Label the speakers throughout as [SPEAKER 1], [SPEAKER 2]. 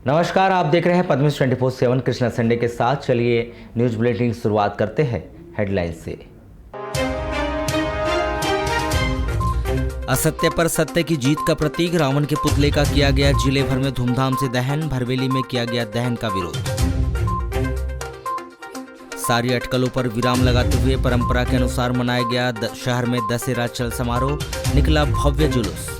[SPEAKER 1] नमस्कार, आप देख रहे हैं पद्मिश 24/7 कृष्णा संडे के साथ। चलिए न्यूज बुलेटिन की शुरुआत करते हैं हेडलाइन से। असत्य पर सत्य की जीत का प्रतीक रावण के पुतले का किया गया जिले भर में धूमधाम से दहन। भरवेली में किया गया दहन का विरोध। सारी अटकलों पर विराम लगाते हुए परंपरा के अनुसार मनाया गया शहर में दशहरा चल समारोह। निकला भव्य जुलूस।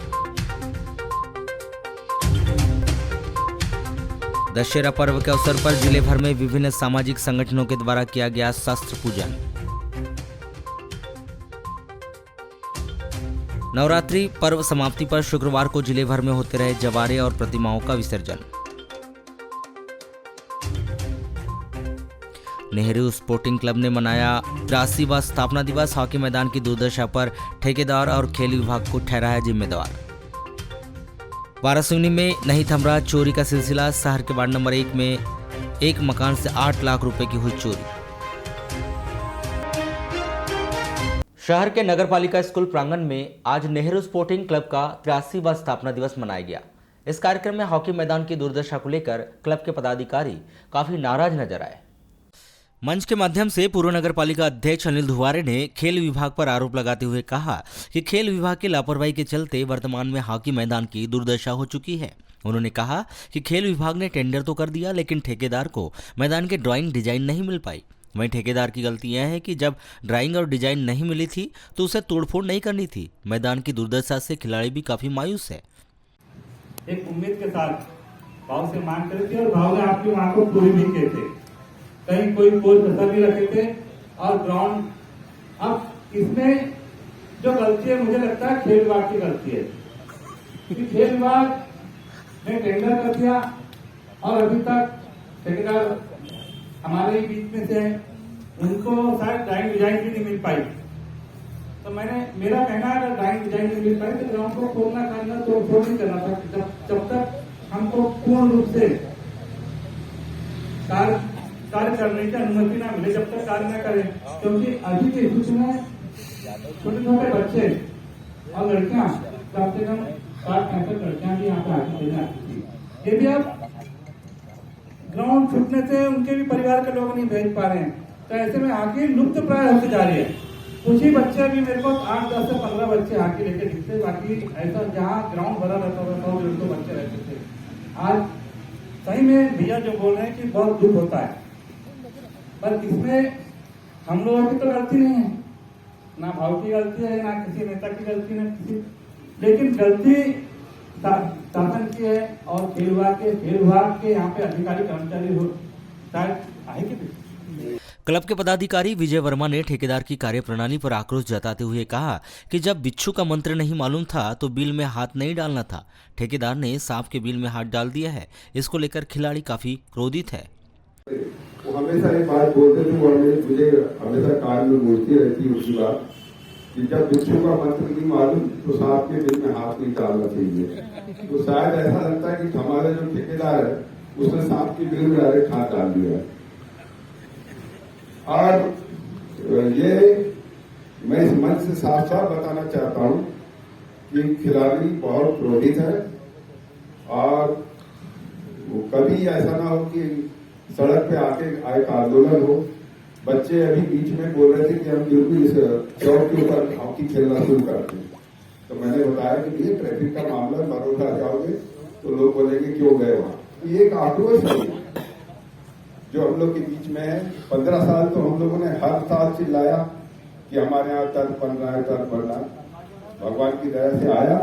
[SPEAKER 1] दशहरा पर्व के अवसर पर जिले भर में विभिन्न सामाजिक संगठनों के द्वारा किया गया शस्त्र पूजन। नवरात्रि पर्व समाप्ति पर शुक्रवार को जिले भर में होते रहे जवारे और प्रतिमाओं का विसर्जन। नेहरू स्पोर्टिंग क्लब ने मनाया 83वां स्थापना दिवस। हॉकी मैदान की दुर्दशा पर ठेकेदार और खेल विभाग को ठहराया जिम्मेदार। वारासिवनी में नहीं थम रहा चोरी का सिलसिला। शहर के वार्ड नंबर 1 में एक मकान से 8 लाख रुपए की हुई चोरी। शहर के नगरपालिका स्कूल प्रांगण में आज नेहरू स्पोर्टिंग क्लब का 83वां स्थापना दिवस मनाया गया। इस कार्यक्रम में हॉकी मैदान की दुर्दशा को लेकर क्लब के पदाधिकारी काफी नाराज नजर आए। मंच के माध्यम से पूर्व नगरपालिका अध्यक्ष अनिल धुवारे ने खेल विभाग पर आरोप लगाते हुए कहा कि खेल विभाग की लापरवाही के चलते वर्तमान में हॉकी मैदान की दुर्दशा हो चुकी है। उन्होंने कहा कि खेल विभाग ने टेंडर तो कर दिया, लेकिन ठेकेदार को मैदान के ड्राइंग डिजाइन नहीं मिल पाई। वहीं ठेकेदार की गलती यह है कि जब ड्राइंग और डिजाइन नहीं मिली थी तो उसे तोड़फोड़ नहीं करनी थी। मैदान की दुर्दशा से खिलाड़ी भी काफी मायूस है।
[SPEAKER 2] एक उम्मीद के साथ भाव से मांग करे थे और भाव ने आपकी मांग को पूरी भी किए थे। कहीं कोई कसर नहीं रखे थे और ग्राउंड अब इसमें जो गलती है मुझे लगता है खेल विभाग की गलती है, क्योंकि खेल विभाग ने टेंडर कर दिया और अभी तक ठेकेदार हमारे ही बीच में से उनको शायद ड्राइंग डिजाइन भी नहीं मिल पाई। तो मेरा कहना है अगर ड्राइंग डिजाइन नहीं मिल पाई तो ग्राउंड को खोलना करना तो नहीं करना था जब तक हमको पूर्ण रूप से कार्य करने की अनुमति ना मिले, जब तक कार्य न करें। क्योंकि अभी के स्थिति में छोटे छोटे बच्चे और लड़कियां कम से कम 60-65 लड़कियां भी यहाँ पे आगे खेलने आती थी। ये भी अब ग्राउंड छूटने से उनके भी परिवार के लोग नहीं भेज पा रहे हैं, तो ऐसे में हॉकी लुप्त प्राय होती जा रही है। कुछ ही बच्चे भी मेरे को 8, 10 से 15 बच्चे हॉकी लेके दिखते, बाकी ऐसा जहाँ ग्राउंड भरा रहता था 100-150 बच्चे रहते थे। आज सही में भैया जो बोल रहे हैं कि बहुत दुख होता है, पर इसमें हम लोगों की तो गलती नहीं है, ना भाव की गलती है, ना किसी नेता की गलती, ना किसी, लेकिन गलती शासन की है और खेल विभाग के यहाँ पे अधिकारी कर्मचारी हो शायद आएंगे।
[SPEAKER 1] क्लब के पदाधिकारी विजय वर्मा ने ठेकेदार की कार्यप्रणाली पर आक्रोश जताते हुए कहा कि जब बिच्छू का मंत्र नहीं मालूम था तो बिल में हाथ नहीं डालना था। ठेकेदार ने सांप के बिल में हाथ डाल दिया है। इसको लेकर खिलाड़ी काफी क्रोधित है।
[SPEAKER 3] वो हमेशा एक बात बोलते थे, वो मुझे हमेशा कान में बोलती रहती उसकी बात कि जब बिच्छू का मंत्र नहीं मालूम तो सांप के बिल में हाथ नहीं डालना चाहिए। तो शायद ऐसा लगता है कि हमारे जो ठेकेदार है उसने सांप के बिल में डायरेक्ट हाथ डाल दिया। और ये मैं इस मंच से साफ साफ बताना चाहता हूं कि खिलाड़ी बहुत क्रोधित है और वो कभी ऐसा ना हो कि सड़क पे आके आंदोलन हो। बच्चे अभी बीच में बोल रहे थे कि हम बिल्कुल इस चौक के ऊपर हॉकी खेलना शुरू करते हैं, तो मैंने बताया कि ये ट्रैफिक का मामला भरोसा जाओगे तो लोग बोलेंगे क्यों गए वहां। ये एक आक्रोश है जो हम लोग के बीच में है। 15 साल तो हम लोगों ने हर साल चिल्लाया कि हमारे यहाँ टर्फ बन रहा है, टर्फ बन रहा है। भगवान की दया से आया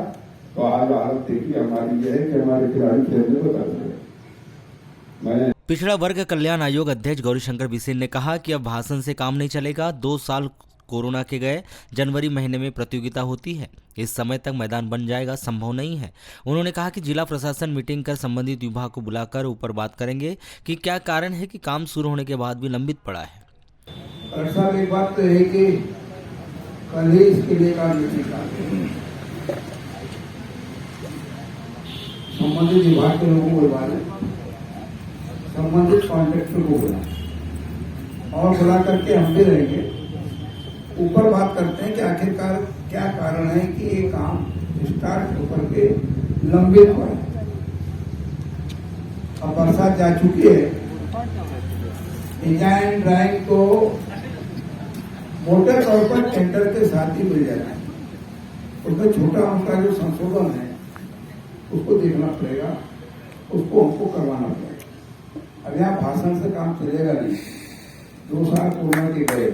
[SPEAKER 3] तो आज हालत देखिए हमारी ये है कि हमारे खिलाड़ी खेलने को तरस गए।
[SPEAKER 1] पिछड़ा वर्ग कल्याण आयोग अध्यक्ष गौरीशंकर बिसेन ने कहा कि अब भाषण से काम नहीं चलेगा। 2 साल कोरोना के गए, जनवरी महीने में प्रतियोगिता होती है, इस समय तक मैदान बन जाएगा संभव नहीं है। उन्होंने कहा कि जिला प्रशासन मीटिंग कर संबंधित विभाग को बुलाकर ऊपर बात करेंगे कि क्या कारण है कि काम शुरू होने के बाद भी लंबित पड़ा है।
[SPEAKER 4] सर एक बात तो है कि कल ही इसके लिए संबंधित विभाग के लोगों को बुलवाना, संबंधित कॉन्ट्रैक्टर को बुला और बुला करके हम भी रहेंगे, ऊपर बात करते हैं कि आखिरकार क्या कारण है कि ये काम स्टार्ट होकर के लंबित पड़ा। अब बरसात जा चुकी है, डिजाइन ड्राइंग तो मोटे तौर पर टेंडर के साथ ही मिल जाता है। उसमें छोटा मोटा जो संशोधन है उसको देखना पड़ेगा, उसको हमको करवाना पड़ेगा। अब यहाँ भाषण से काम चलेगा नहीं, 2 साल कोरोना के गए।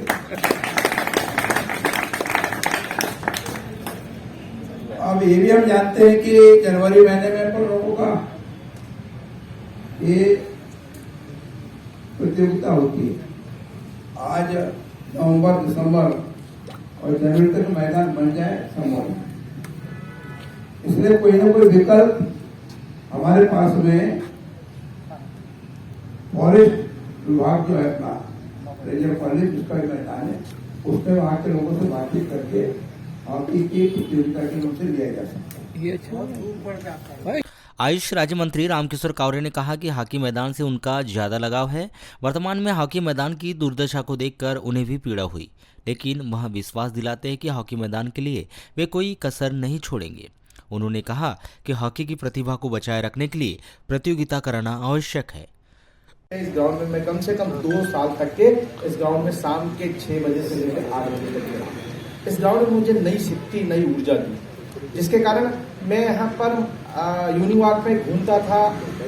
[SPEAKER 4] अब ये भी हम जानते हैं कि जनवरी महीने में पर लोगों का ये प्रतियोगिता होती है। आज नवंबर, दिसंबर और जनवरी तक मैदान बन जाए संभव है। इसलिए कोई ना कोई विकल्प हमारे पास में फॉरेस्ट विभाग जो है अपना रेंजर फॉरेस्ट जिसका मैदान है, उसमें वहां के लोगों से बातचीत करके हॉकी की प्रतियोगिता के रूप से लिया जा सकता है।
[SPEAKER 1] आयुष राज्य मंत्री रामकिशोर कावरे ने कहा कि हॉकी मैदान से उनका ज्यादा लगाव है। वर्तमान में हॉकी मैदान की दुर्दशा को देखकर उन्हें भी पीड़ा हुई, लेकिन वह विश्वास दिलाते हैं कि हॉकी मैदान के लिए वे कोई कसर नहीं छोड़ेंगे। उन्होंने कहा कि हॉकी की प्रतिभा को बचाए रखने के लिए प्रतियोगिता कराना आवश्यक है।
[SPEAKER 5] इस ग्राउंड में मैं कम से कम 2 साल तक के इस ग्राउंड में शाम के 6 बजे से लेकर 8 बजे तक रहा। इस ग्राउंड में मुझे नई शक्ति, नई ऊर्जा दी, जिसके कारण मैं यहाँ पर यूनिवर्सिटी वॉक में घूमता था,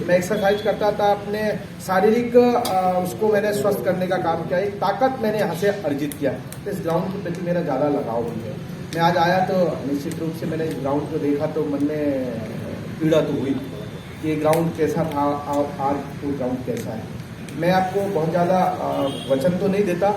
[SPEAKER 5] मैं एक्सरसाइज करता था, अपने शारीरिक उसको मैंने स्वस्थ करने का काम किया, एक ताकत मैंने यहाँ से अर्जित किया। तो इस ग्राउंड के प्रति मेरा ज़्यादा लगाव भी है। मैं आज आया तो निश्चित रूप से मैंने इस ग्राउंड को देखा तो मन में पीड़ा तो हुई कि ये ग्राउंड कैसा था और आज वो ग्राउंड कैसा है। मैं आपको बहुत ज़्यादा वचन तो नहीं देता,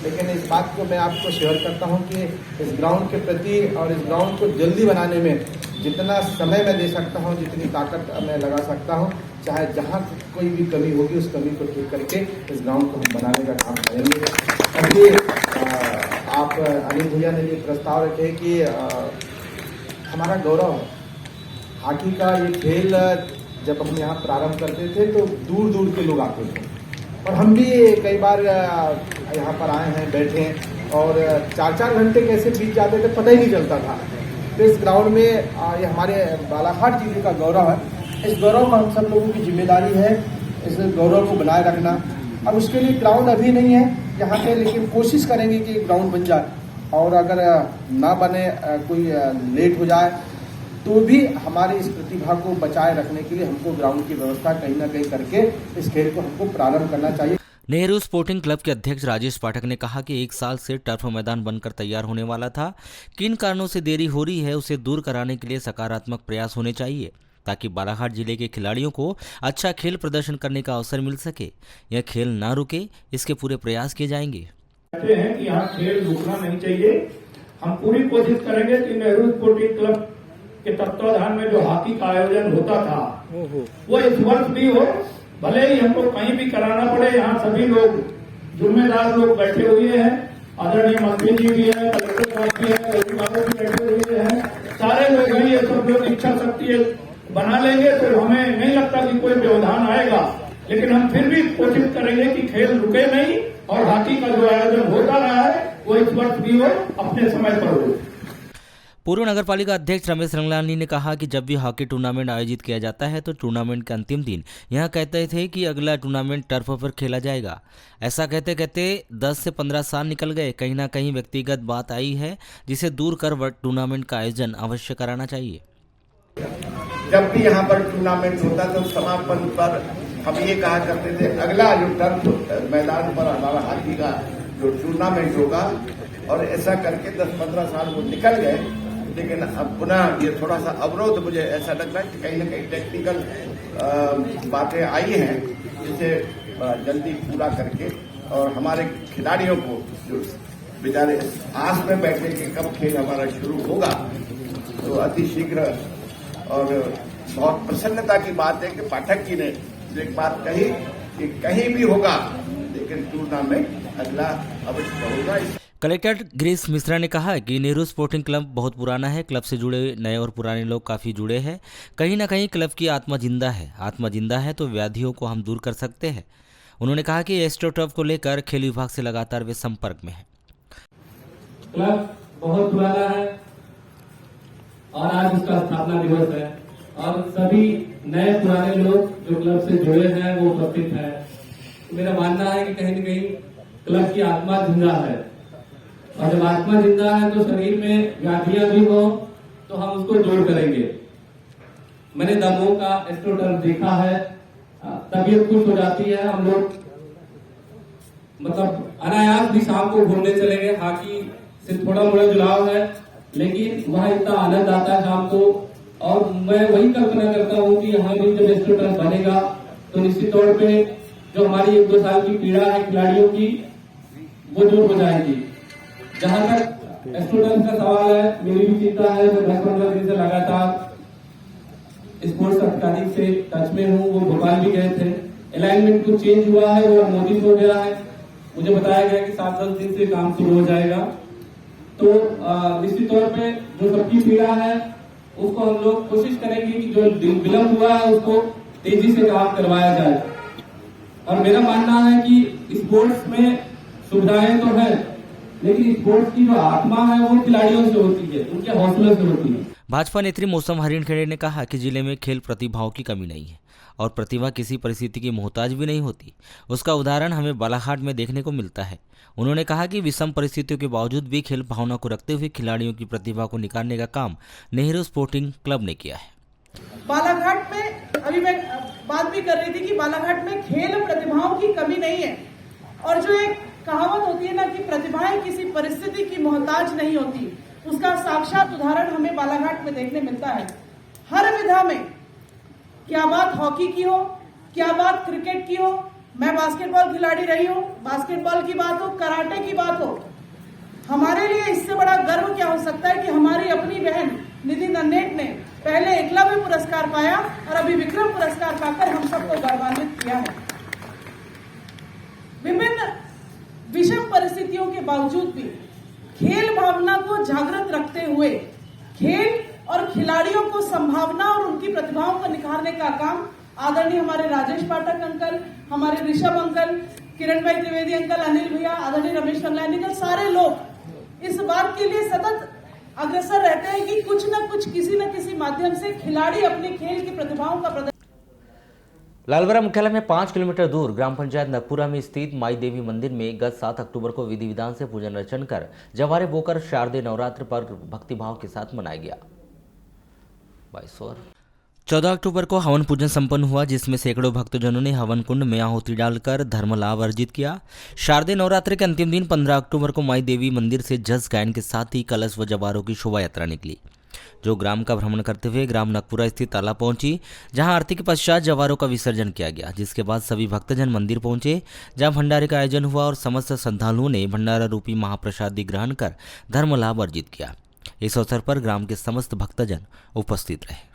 [SPEAKER 5] लेकिन इस बात को मैं आपको शेयर करता हूं कि इस ग्राउंड के प्रति और इस ग्राउंड को जल्दी बनाने में जितना समय मैं दे सकता हूं, जितनी ताकत मैं लगा सकता हूं, चाहे जहां कोई भी कमी होगी उस कमी को ठीक करके इस ग्राउंड को हम बनाने का काम करेंगे। अभी आप अनिल भैया ने ये प्रस्ताव रखे कि हमारा गौरव है हॉकी का। ये खेल जब हम यहाँ प्रारंभ करते थे तो दूर दूर के लोग आते थे और हम भी कई बार यहाँ पर आए हैं, बैठे हैं और 4-4 घंटे कैसे बीत जाते थे पता ही नहीं चलता था। तो इस ग्राउंड में ये हमारे बालाघाट जिले का गौरव है। इस गौरव को हम सब लोगों की जिम्मेदारी है इस गौरव को बनाए रखना। अब उसके लिए ग्राउंड अभी नहीं है यहाँ पे, लेकिन कोशिश करेंगे कि ग्राउंड बन जाए और अगर ना बने, कोई लेट हो जाए तो भी हमारी इस प्रतिभा को बचाए रखने के लिए हमको ग्राउंड की व्यवस्था कहीं ना कहीं करके इस खेल को हमको प्रारंभ करना चाहिए।
[SPEAKER 1] नेहरू स्पोर्टिंग क्लब के अध्यक्ष राजेश पाठक ने कहा कि 1 साल से टर्फ मैदान बनकर तैयार होने वाला था। किन कारणों से देरी हो रही है उसे दूर कराने के लिए सकारात्मक प्रयास होने चाहिए ताकि बालाघाट जिले के खिलाड़ियों को अच्छा खेल प्रदर्शन करने का अवसर मिल सके। यह खेल ना रुके, इसके पूरे प्रयास किए जाएंगे।
[SPEAKER 2] कहते हैं कि यहाँ खेल रुकना नहीं चाहिए। हम पूरी कोशिश करेंगे कि नेहरू स्पोर्टिंग क्लब के तत्वाधान में जो हॉकी का आयोजन होता था वो इस वर्ष भी हो। भले ही हमको कहीं भी कराना पड़े, यहाँ सभी लोग जिम्मेदार लोग बैठे हुए हैं, आदरणीय मंत्री जी भी है, कलेक्टर साहब भी है, अभिभावक भी बैठे हुए हैं, सारे लोग हैं। ये सब लोग इच्छा शक्ति बना लेंगे तो हमें नहीं लगता कि कोई व्यवधान आएगा, लेकिन हम फिर भी कोशिश करेंगे कि खेल रुके नहीं और हॉकी का जो आयोजन होता रहा है वो इस वर्ष भी हो, अपने समय पर हो।
[SPEAKER 1] पूर्व नगर पालिका अध्यक्ष रमेश रंगलानी ने कहा कि जब भी हॉकी टूर्नामेंट आयोजित किया जाता है तो टूर्नामेंट के अंतिम दिन यहां कहते थे कि अगला टूर्नामेंट टर्फ पर खेला जाएगा। ऐसा कहते कहते 10 से 15 साल निकल गए। कहीं ना कहीं व्यक्तिगत बात आई है जिसे दूर कर टूर्नामेंट का आयोजन अवश्य कराना चाहिए।
[SPEAKER 5] जब भी यहाँ पर टूर्नामेंट होता तो समापन पर हम ये कहा करते थे अगला जो टर्फ मैदान पर हमारा हॉकी का जो टूर्नामेंट होगा, और ऐसा करके 10-15 साल वो निकल गए। लेकिन अब पुनः ये थोड़ा सा अवरोध, मुझे ऐसा लगता है कि कहीं ना कहीं टेक्निकल बातें आई हैं जिसे जल्दी पूरा करके और हमारे खिलाड़ियों को जो बेचारे आस में बैठे कि कब खेल हमारा शुरू होगा, तो अति शीघ्र। और बहुत प्रसन्नता की बात है कि पाठक जी ने एक बात कही कि कहीं भी होगा लेकिन टूर्नामेंट अगला अवश्य होगा।
[SPEAKER 1] कलेक्टर गिरीश मिश्रा ने कहा कि नेहरू स्पोर्टिंग क्लब बहुत पुराना है। क्लब से जुड़े नए और पुराने लोग काफ़ी जुड़े हैं। कहीं ना कहीं क्लब की आत्मा जिंदा है। आत्मा जिंदा है तो व्याधियों को हम दूर कर सकते हैं। उन्होंने कहा कि एस्ट्रोटर्फ को लेकर खेल विभाग से लगातार वे संपर्क में हैं।
[SPEAKER 2] क्लब बहुत पुराना है और आज उसका स्थापना दिवस है।
[SPEAKER 6] और सभी नए पुराने लोग जो क्लब से जुड़े हैं वो उपस्थित हैं। मेरा मानना है कि कहीं न कहीं क्लब की आत्मा जिंदा है, और जब आत्मा जिंदा है तो शरीर में व्याधियां भी हो तो हम उसको दूर करेंगे। मैंने दमों का एस्ट्रोटर्फ देखा है, तबीयत खुश हो जाती है, हम लोग मतलब अनायास भी शाम को घूमने चलेंगे। हाकी से थोड़ा मोड़ा जुड़ाव है, लेकिन वहाँ इतना आनंद आता है शाम को। और मैं वही कल्पना करता हूँ कि यहाँ भी जब एस्ट्रोटर्फ बनेगा तो निश्चित तौर पे जो हमारी 1-2 साल की पीड़ा है खिलाड़ियों की, वो दूर हो जाएगी। जहां तक एस्ट्रोटर्फ का सवाल है, मेरी भी चिंता है। मैं 10-15 दिन से लगातार स्पोर्ट्स अधिकारी से टच में हूँ, वो भोपाल भी गए थे। अलाइनमेंट कुछ चेंज हुआ है, वो अनुमोदित हो गया है। मुझे बताया गया कि 7-10 दिन से काम शुरू हो जाएगा। तो निश्चित तौर पे जो सबकी पीड़ा है उसको हम लोग कोशिश करेंगे कि जो विलम्ब हुआ है उसको तेजी से काम करवाया जाए। और मेरा मानना है कि स्पोर्ट्स में सुविधाएं तो है, लेकिन स्पोर्ट्स की जो आत्मा है वो खिलाड़ियों से होती है, उनके हौसलों से होती है।
[SPEAKER 1] भाजपा नेत्री मौसम हरिणखेड़े ने कहा कि जिले में खेल प्रतिभाओं की कमी नहीं है और प्रतिभा किसी परिस्थिति की मोहताज भी नहीं होती। उसका उदाहरण हमें बालाघाट में देखने को मिलता है। उन्होंने कहा कि विषम परिस्थितियों के बावजूद भी खेल भावना को रखते हुए खिलाड़ियों की प्रतिभा को निखारने का काम नेहरू स्पोर्टिंग क्लब ने किया है।
[SPEAKER 7] बालाघाट में अभी मैं बात भी कर रही थी कि बालाघाट में खेल प्रतिभाओं की कमी नहीं है, और जो एक कहावत होती है ना कि प्रतिभाएं किसी परिस्थिति की मोहताज नहीं होती, उसका साक्षात उदाहरण हमें बालाघाट में देखने मिलता है। हर विधा में, क्या बात हॉकी की हो, क्या बात क्रिकेट की हो, मैं बास्केटबॉल खिलाड़ी रही हूं, बास्केटबॉल की बात हो, कराटे की बात हो, हमारे लिए इससे बड़ा गर्व क्या हो सकता है कि हमारी अपनी बहन निधि नन्नेट ने पहले एकलव्य पुरस्कार पाया और अभी विक्रम पुरस्कार पाकर हम सबको गौरवान्वित किया है। विभिन्न विषम परिस्थितियों के बावजूद भी खेल भावना को जागृत रखते हुए खेल और खिलाड़ियों को संभावना और उनकी प्रतिभाओं को निखारने का काम आदरणीय हमारे राजेश पाठक अंकल, हमारे ऋषभ अंकल, किरण भाई त्रिवेदी अंकल, अनिल भैया, आदरणीय रमेश कंगलानी अंकल, सारे लोग इस बात के लिए सतत अग्रसर रहते हैं कि कुछ न कुछ किसी न किसी माध्यम से खिलाड़ी अपने खेल की प्रतिभाओं का प्रदर्शन।
[SPEAKER 1] लालबरा मुख्यालय में 5 किलोमीटर दूर ग्राम पंचायत नगपुरा में स्थित माई देवी मंदिर में गत 7 अक्टूबर को विधि विधान से पूजन अर्चन कर जवारे बोकर शारदीय नवरात्र पर्व भक्तिभाव के साथ मनाया गया। 14 अक्टूबर को हवन पूजन संपन्न हुआ, जिसमें सैकड़ों भक्तजनों ने हवन कुंड में आहुति डालकर धर्म लाभ अर्जित किया। शारदीय नवरात्र के अंतिम दिन 15 अक्टूबर को माई देवी मंदिर से जस गायन के साथ ही कलश व जवारों की शोभा यात्रा निकली, जो ग्राम का भ्रमण करते हुए ग्राम नगपुरा स्थित तालाब पहुंची, जहां आरती के पश्चात जवारों का विसर्जन किया गया। जिसके बाद सभी भक्तजन मंदिर पहुंचे, जहां भंडारे का आयोजन हुआ और समस्त श्रद्धालुओं ने भंडारा रूपी महाप्रसादी ग्रहण कर धर्म लाभ अर्जित किया। इस अवसर पर ग्राम के समस्त भक्तजन उपस्थित रहे।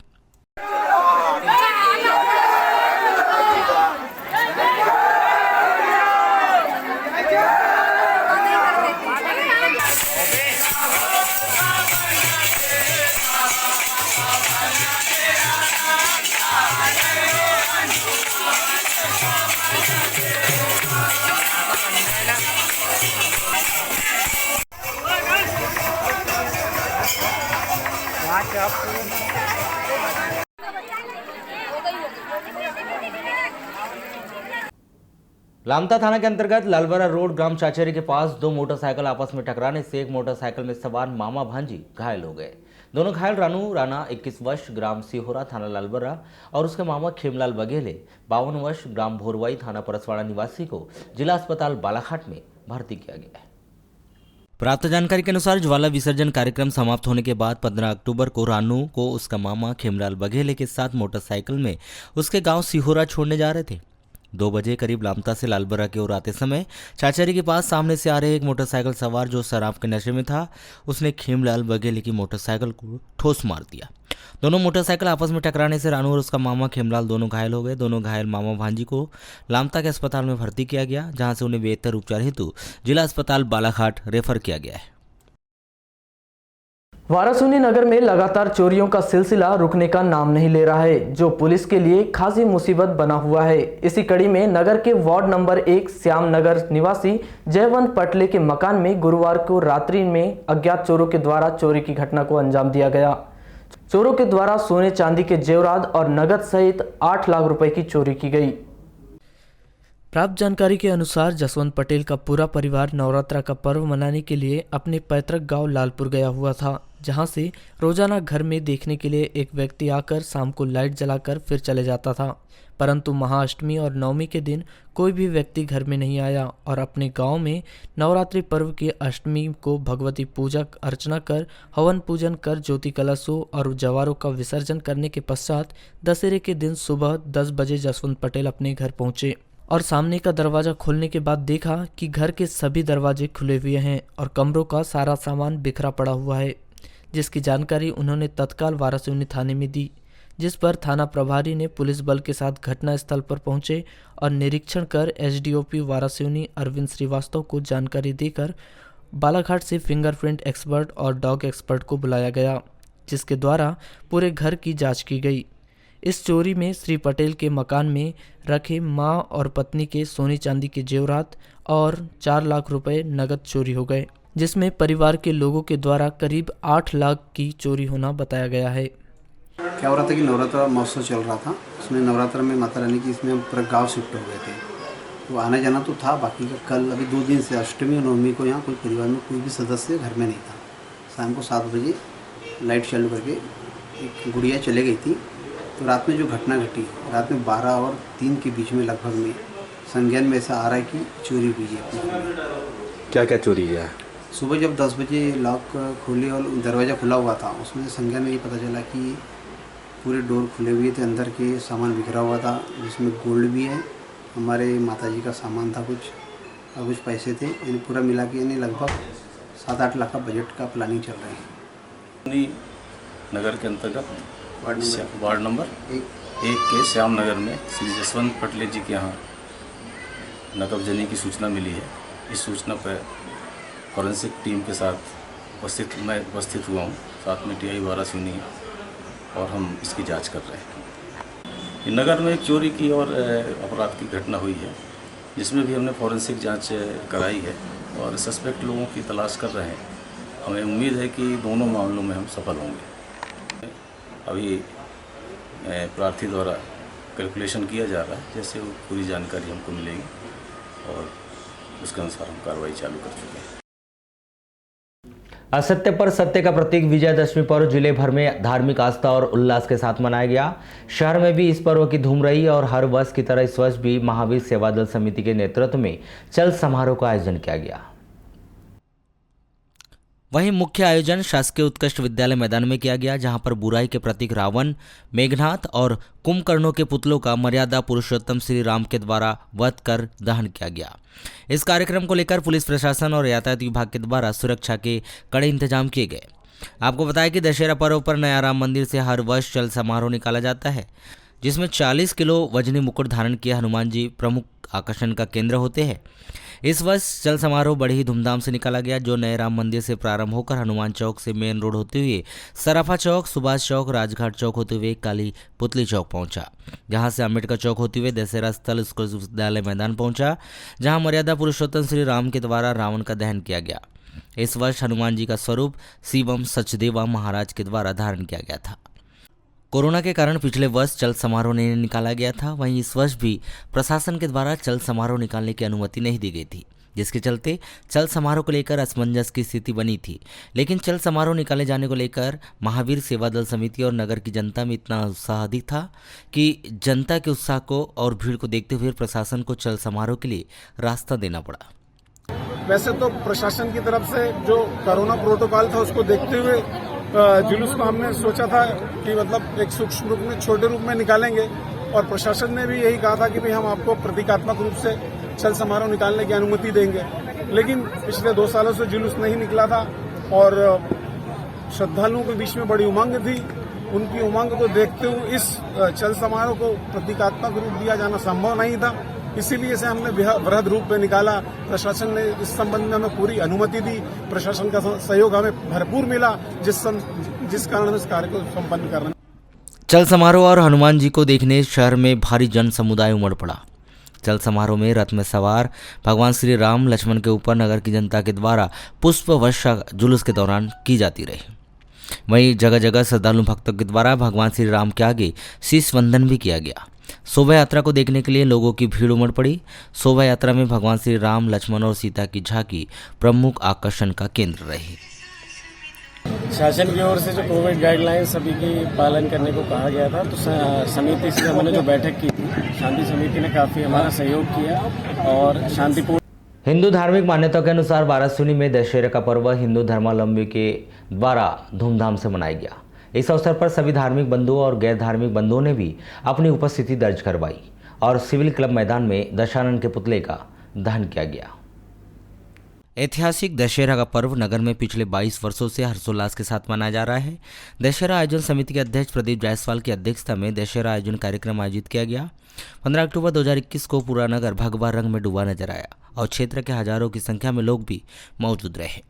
[SPEAKER 1] लामता थाना के अंतर्गत लालबरा रोड ग्राम चाचेरी के पास 2 मोटरसाइकिल आपस में टकराने से एक मोटरसाइकिल में सवार मामा भांजी घायल हो गए। दोनों घायल रानू राणा 21 वर्ष ग्राम सिहोरा थाना लालबरा और उसके मामा खेमलाल बघेले 52 वर्ष ग्राम भोरवाई थाना परसवाड़ा निवासी को जिला अस्पताल बालाघाट में भर्ती किया गया है। प्राप्त जानकारी के अनुसार ज्वाला विसर्जन कार्यक्रम समाप्त होने के बाद 15 अक्टूबर को रानू को उसका मामा खेमलाल बघेले के साथ मोटरसाइकिल में उसके गांव सिहोरा छोड़ने जा रहे थे। 2 बजे करीब लामता से लालबरा की ओर आते समय चाचेरी के पास सामने से आ रहे एक मोटरसाइकिल सवार जो शराब के नशे में था, उसने खेमलाल बघेले की मोटरसाइकिल को ठोस मार दिया। दोनों मोटरसाइकिल आपस में टकराने से रानू और उसका मामा खेमलाल दोनों घायल हो गए। दोनों घायल मामा भांजी को लामता के अस्पताल में भर्ती किया गया, जहां से उन्हें बेहतर उपचार हेतु जिला अस्पताल बालाघाट रेफर किया गया है।
[SPEAKER 8] वारासुनी नगर में लगातार चोरियों का सिलसिला रुकने का नाम नहीं ले रहा है, जो पुलिस के लिए खासी मुसीबत बना हुआ है। इसी कड़ी में नगर के वार्ड नंबर 1 श्याम नगर निवासी जयवंत पटले के मकान में गुरुवार को रात्रि में अज्ञात चोरों के द्वारा चोरी की घटना को अंजाम दिया गया। चोरों के द्वारा सोने चांदी के जेवरात और नगद सहित 8 लाख रुपए की चोरी की गई। प्राप्त जानकारी के अनुसार जसवंत पटेल का पूरा परिवार नवरात्रा का पर्व मनाने के लिए अपने पैतृक गांव लालपुर गया हुआ था, जहां से रोजाना घर में देखने के लिए एक व्यक्ति आकर शाम को लाइट जलाकर फिर चले जाता था। परंतु महाअष्टमी और नवमी के दिन कोई भी व्यक्ति घर में नहीं आया और अपने गांव में नवरात्रि पर्व की अष्टमी को भगवती पूजा अर्चना कर हवन पूजन कर ज्योति कलशों और जवारों का विसर्जन करने के पश्चात दशहरे के दिन सुबह 10 बजे जसवंत पटेल अपने घर पहुंचे और सामने का दरवाजा खोलने के बाद देखा कि घर के सभी दरवाजे खुले हुए हैं और कमरों का सारा सामान बिखरा पड़ा हुआ है, जिसकी जानकारी उन्होंने तत्काल वारासिवनी थाने में दी, जिस पर थाना प्रभारी ने पुलिस बल के साथ घटनास्थल पर पहुंचे और निरीक्षण कर एसडीओपी वारासिवनी अरविंद श्रीवास्तव को जानकारी देकर बालाघाट से फिंगरप्रिंट एक्सपर्ट और डॉग एक्सपर्ट को बुलाया गया, जिसके द्वारा पूरे घर की जाँच की गई। इस चोरी में श्री पटेल के मकान में रखे मां और पत्नी के सोने चांदी के जेवरात और 4 लाख रुपए नगद चोरी हो गए, जिसमें परिवार के लोगों के द्वारा करीब 8 लाख की चोरी होना बताया गया है।
[SPEAKER 9] क्या हो रहा था कि नवरात्रा महोत्सव चल रहा था, उसमें नवरात्रा में माता रानी की इसमें हम पूरा गाँव शिफ्ट हो गए थे, तो आना जाना तो था। बाकी का कल अभी 2 दिन से अष्टमी और नवमी को यहाँ कोई परिवार में कोई भी सदस्य घर में नहीं था। शाम को 7 बजे लाइट चालू करके एक गुड़िया चले गई थी, तो रात में जो घटना घटी, रात में 12 और 3 के बीच में लगभग में संज्ञान में ऐसा आ रहा है कि चोरी हुई है।
[SPEAKER 10] क्या क्या चोरी है?
[SPEAKER 9] सुबह जब 10 बजे लॉक खोले और दरवाज़ा खुला हुआ था, उसमें संज्ञान में ये पता चला कि पूरे डोर खुले हुए थे, अंदर के सामान बिखरा हुआ था, जिसमें गोल्ड भी है, हमारे माताजी का सामान था कुछ और कुछ पैसे थे, यानी पूरा मिला के यानी लगभग 7-8 लाख का बजट का प्लानिंग चल रहा है।
[SPEAKER 10] नगर के अंतर्गत वार्ड नंबर 1 के श्याम नगर में श्री जसवंत पटेल जी के यहाँ नकबजनी की सूचना मिली है। इस सूचना पर फॉरेंसिक टीम के साथ मैं उपस्थित हुआ हूँ, साथ में टीआई वारासिवनी, और हम इसकी जांच कर रहे हैं। नगर में एक चोरी की और अपराध की घटना हुई है, जिसमें भी हमने फॉरेंसिक जांच कराई है और सस्पेक्ट लोगों की तलाश कर रहे हैं। हमें उम्मीद है कि दोनों मामलों में हम सफल होंगे। अभी प्रार्थी द्वारा कैलकुलेशन किया जा रहा है, जैसे वो पूरी जानकारी हमको मिलेगी और उसके अनुसार हम कार्रवाई चालू कर चुके हैं।
[SPEAKER 1] असत्य पर सत्य का प्रतीक विजयदशमी पर्व जिले भर में धार्मिक आस्था और उल्लास के साथ मनाया गया। शहर में भी इस पर्व की धूम रही और हर वर्ष की तरह इस वर्ष भी महावीर सेवा दल समिति के नेतृत्व में चल समारोह का आयोजन किया गया। वहीं मुख्य आयोजन शासकीय उत्कृष्ट विद्यालय मैदान में किया गया, जहां पर बुराई के प्रतीक रावण, मेघनाथ और कुंभकर्णों के पुतलों का मर्यादा पुरुषोत्तम श्री राम के द्वारा वध कर दहन किया गया। इस कार्यक्रम को लेकर पुलिस प्रशासन और यातायात विभाग के द्वारा सुरक्षा के कड़े इंतजाम किए गए। आपको बताया कि दशहरा पर्व पर नया राम मंदिर से हर वर्ष चल समारोह निकाला जाता है, जिसमें 40 किलो वजनी मुकुट धारण किए हनुमान जी प्रमुख आकर्षण का केंद्र होते हैं। इस वर्ष चल समारोह बड़ी ही धूमधाम से निकाला गया, जो नए राम मंदिर से प्रारंभ होकर हनुमान चौक से मेन रोड होते हुए सराफा चौक, सुभाष चौक, राजघाट चौक होते हुए काली पुतली चौक पहुंचा, जहां से अम्बेडकर चौक होते हुए दशहरा स्थल उत्कृष्ट विद्यालय मैदान पहुंचा, जहां मर्यादा पुरुषोत्तम श्री राम के द्वारा रावण का दहन किया गया। इस वर्ष हनुमान जी का स्वरूप शिवम सचदेवा महाराज के द्वारा धारण किया गया था। कोरोना के कारण पिछले वर्ष चल समारोह नहीं निकाला गया था, वहीं इस वर्ष भी प्रशासन के द्वारा चल समारोह निकालने की अनुमति नहीं दी गई थी, जिसके चलते चल समारोह को लेकर असमंजस की स्थिति बनी थी। लेकिन चल समारोह निकाले जाने को लेकर महावीर सेवा दल समिति और नगर की जनता में इतना उत्साह अधिक था कि जनता के उत्साह को और भीड़ को देखते हुए प्रशासन को चल समारोह के लिए रास्ता देना पड़ा।
[SPEAKER 11] वैसे तो प्रशासन की तरफ से जो कोरोना प्रोटोकॉल था उसको देखते हुए जुलूस को हमने सोचा था कि मतलब एक सूक्ष्म रूप में, छोटे रूप में निकालेंगे, और प्रशासन ने भी यही कहा था कि भाई हम आपको प्रतीकात्मक रूप से चल समारोह निकालने की अनुमति देंगे। लेकिन पिछले 2 सालों से जुलूस नहीं निकला था और श्रद्धालुओं के बीच में बड़ी उमंग थी। उनकी उमंग को देखते हुए इस चल समारोह को प्रतीकात्मक रूप दिया जाना संभव नहीं था, इसीलिए इसे हमने वृहद रूप में निकाला। प्रशासन ने इस संबंध में हमें पूरी अनुमति दी, प्रशासन का सहयोग हमें भरपूर मिला, जिस कारण हम इस कार्य को संपन्न कर रहे हैं।
[SPEAKER 1] चल समारोह और हनुमान जी को देखने शहर में भारी जन समुदाय उमड़ पड़ा। चल समारोह में रथ में सवार भगवान श्री राम लक्ष्मण के ऊपर नगर की जनता के द्वारा पुष्प वर्षा जुलूस के दौरान की जाती रही। वहीं जगह जगह श्रद्धालु भक्तों के द्वारा भगवान श्री राम के आगे शीश वंदन भी किया गया। शोभा यात्रा को देखने के लिए लोगों की भीड़ उमड़ पड़ी। शोभा यात्रा में भगवान श्री राम, लक्ष्मण और सीता की झांकी प्रमुख आकर्षण का केंद्र रही।
[SPEAKER 12] शासन की ओर से जो कोविड गाइडलाइन सभी की पालन करने को कहा गया था, तो समिति से हमने जो बैठक की थी, शांति समिति ने काफ़ी हमारा सहयोग किया और शांतिपूर्ण।
[SPEAKER 1] हिंदू धार्मिक मान्यताओं के अनुसार वाराणसी में दशहरे का पर्व हिंदू धर्मावलंबी के द्वारा धूमधाम से मनाया गया। इस अवसर पर सभी धार्मिक बंधुओं और गैर धार्मिक बंधुओं ने भी अपनी उपस्थिति दर्ज करवाई और सिविल क्लब मैदान में दशानन के पुतले का दहन किया गया। ऐतिहासिक दशहरा का पर्व नगर में पिछले 22 वर्षों से हर्षोल्लास के साथ मनाया जा रहा है। दशहरा आयोजन समिति के अध्यक्ष प्रदीप जायसवाल की अध्यक्षता में दशहरा आयोजन कार्यक्रम आयोजित किया गया। 15 अक्टूबर 2021 को पूरा नगर भगवा रंग में डूबा नजर आया और क्षेत्र के हजारों की संख्या में लोग भी मौजूद रहे।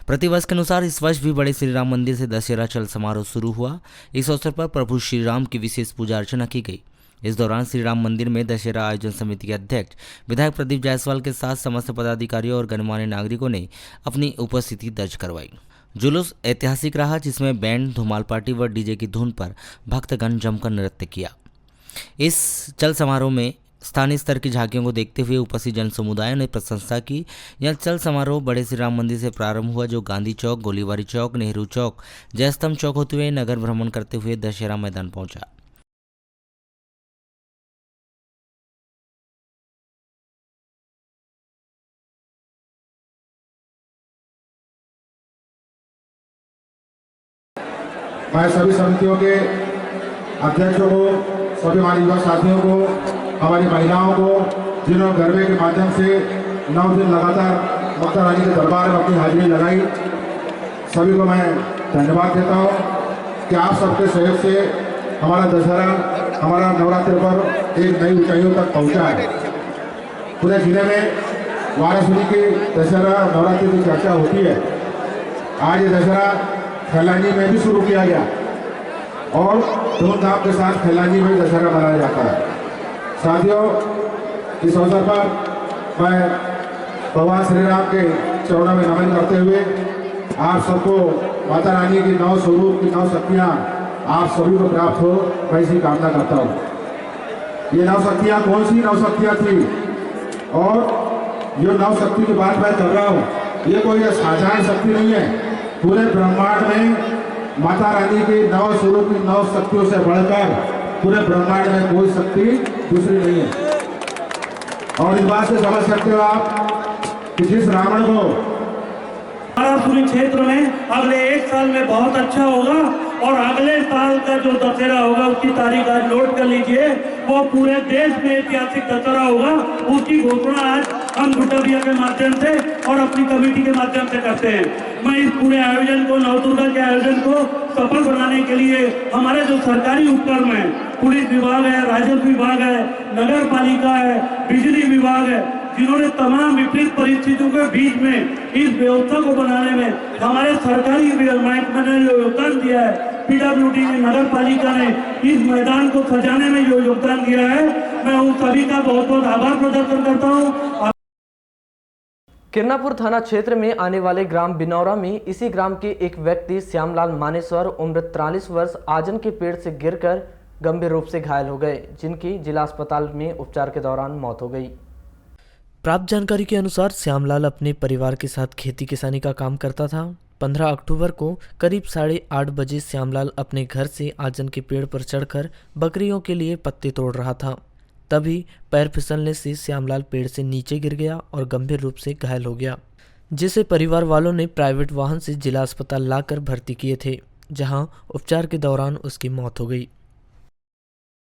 [SPEAKER 1] प्रतिवर्ष के अनुसार इस वर्ष भी बड़े श्री राम मंदिर से दशहरा चल समारोह शुरू हुआ। इस अवसर पर प्रभु श्री राम की विशेष पूजा अर्चना की गई। इस दौरान श्री राम मंदिर में दशहरा आयोजन समिति के अध्यक्ष विधायक प्रदीप जायसवाल के साथ समस्त पदाधिकारियों और गणमान्य नागरिकों ने अपनी उपस्थिति दर्ज करवाई। जुलूस ऐतिहासिक रहा, जिसमें बैंड, धुमाल पार्टी व डीजे की धुन पर भक्तगण जमकर नृत्य किया। इस चल समारोह में स्थानीय स्तर की झांकियों को देखते हुए उपस्थित जन समुदाय ने प्रशंसा की। यह चल समारोह बड़े श्री राम मंदिर से प्रारंभ हुआ, जो गांधी चौक, गोलीबारी चौक, नेहरू चौक, जयस्तंभ चौक होते हुए नगर भ्रमण करते हुए दशहरा मैदान पहुंचा।
[SPEAKER 13] मैं सभी समितियों के अध्यक्षों को, सभी हमारे युवा साथियों को, हमारी महिलाओं को, जिन्होंने गरबे के माध्यम से 9 दिन लगातार माता रानी के दरबार में अपनी हाजिरी लगाई, सभी को मैं धन्यवाद देता हूँ कि आप सबके सहयोग से हमारा दशहरा, हमारा नवरात्रि पर एक नई ऊंचाइयों तक पहुँचा है। पूरे जिले में वाराणसी की दशहरा नवरात्रि की चर्चा होती है। आज ये दशहरा खैलानी में भी शुरू किया गया और धूमधाम के साथ खैलानी में दशहरा मनाया जाता है। साथियों, इस अवसर पर मैं भगवान श्री राम के चरणों में नमन करते हुए आप सबको माता रानी की 9 स्वरूप की 9 शक्तियाँ आप सभी को प्राप्त हो, मैं इसी कामना करता हूँ। ये 9 शक्तियाँ कौन सी 9 शक्तियाँ थी और जो 9 शक्ति की बात मैं कर रहा हूँ, ये कोई साधारण शक्ति नहीं है। पूरे ब्रह्मांड में माता रानी की 9 स्वरूप की 9 शक्तियों से बढ़कर पूरे ब्रह्मांड में कोई शक्ति दूसरी नहीं है। और इस बात से समझ सकते हो आप कि जिस रावण को
[SPEAKER 2] पूरे क्षेत्र में अगले 1 साल में बहुत अच्छा होगा और अगले साल का जो दशहरा होगा उसकी तारीख आज नोट कर लीजिए, वो पूरे देश में ऐतिहासिक दशहरा होगा। उसकी घोषणा आज हम गुटबिया के माध्यम से और अपनी कमेटी के माध्यम से करते हैं। मैं इस पूरे आयोजन को, नवदुर्गा के आयोजन को सफल बनाने के लिए हमारे जो सरकारी उपक्रम है, पुलिस विभाग है, राजस्व विभाग है, नगर पालिका है, बिजली विभाग है, जिन्होंने तमाम विपरीत परिस्थितियों के बीच में इस व्यवस्था को बनाने में हमारे सरकारी महकमे ने जो योगदान दिया है, पीडब्ल्यूडी ने, नगर पालिका ने इस मैदान को सजाने में जो योगदान दिया है, मैं उन सभी का बहुत बहुत आभार प्रदर्शन करता हूँ।
[SPEAKER 8] किरनापुर थाना क्षेत्र में आने वाले ग्राम बिनौरा में इसी ग्राम के एक व्यक्ति श्यामलाल मानेश्वर उम्र 43 वर्ष आजन के पेड़ से गिरकर गंभीर रूप से घायल हो गए, जिनकी जिला अस्पताल में उपचार के दौरान मौत हो गई। प्राप्त जानकारी के अनुसार श्यामलाल अपने परिवार के साथ खेती किसानी का काम करता था। 15 अक्टूबर को करीब 8:30 बजे श्यामलाल अपने घर से आजन के पेड़ पर चढ़कर बकरियों के लिए पत्ते तोड़ रहा था। तभी पैर फिसलने से श्यामलाल पेड़ से नीचे गिर गया और गंभीर रूप से घायल हो गया, जिसे परिवार वालों ने प्राइवेट वाहन से जिला अस्पताल लाकर भर्ती किए थे, जहां उपचार के दौरान उसकी मौत हो गई।